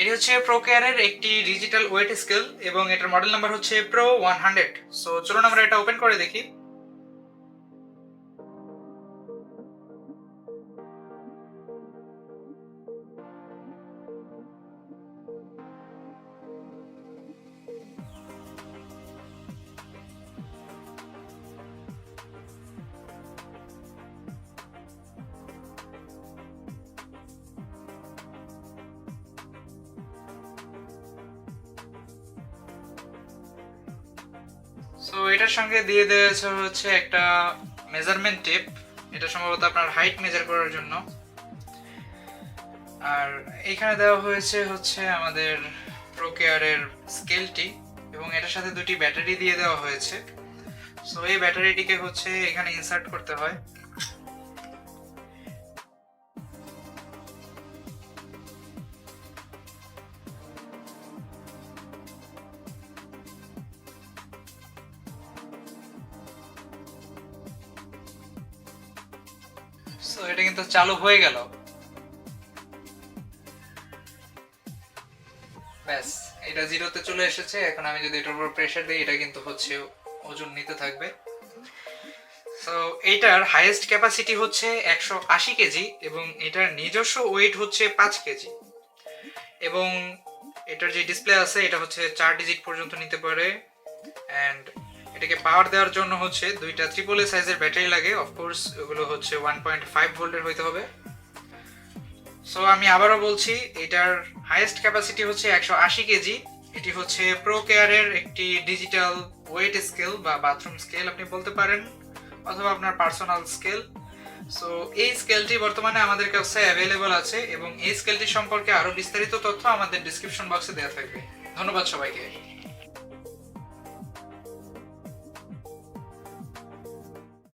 এটি হচ্ছে প্রো কেয়ারের একটি ডিজিটাল ওয়েট স্কেল এবং এটার মডেল নাম্বার হচ্ছে প্রো 100। সো চলুন আমরা এটা ওপেন করে দেখি। সো এটার সঙ্গে দিয়ে দেওয়া হচ্ছে একটা মেজারমেন্ট টেপ, এটা সম্ভবত আপনার হাইট মেজার করার জন্য। আর এইখানে দেওয়া হচ্ছে আমাদের প্রো কেয়ারের স্কেলটি এবং এটার সাথে দুটি ব্যাটারি দিয়ে দেওয়া হয়েছে। সো এই ব্যাটারিটিকে এখানে ইনসার্ট করতে হয়। সো এটা কিন্তু চালু হয়ে গেল। ব্যাস, এটা জিরোতে চলে এসেছে। এখন আমি যদি এটার উপর প্রেসার দিই, এটা কিন্তু ওজন নিতে থাকবে। সো এটার হাইয়েস্ট ক্যাপাসিটি হচ্ছে 180 কেজি এবং এটার নিজস্ব ওয়েট হচ্ছে 5 কেজি। এবং এটার যে ডিসপ্লে আছে এটা 4 ডিজিট পর্যন্ত নিতে পারে। অ্যান্ড এটাকে পাওয়ার দেওয়ার জন্য দুইটা ট্রিপল এ সাইজের ব্যাটারি লাগে। অফকোর্স ওগুলো 1.5 ভোল্টের হইতে হবে। সো আমি আবারও বলছি, এটার হাইয়েস্ট ক্যাপাসিটি 180 কেজি। এটি প্রো কেয়ারের একটি ডিজিটাল ওয়েট স্কেল বা বাথরুম স্কেল আপনি বলতে পারেন, অথবা আপনার পার্সোনাল স্কেল। সো এই স্কেলটি বর্তমানে আমাদের কাছে অ্যাভেলেবল আছে এবং এই স্কেলটি সম্পর্কে আরো বিস্তারিত তথ্য আমাদের ডিসক্রিপশন বক্সে দেওয়া থাকবে। ধন্যবাদ সবাইকে।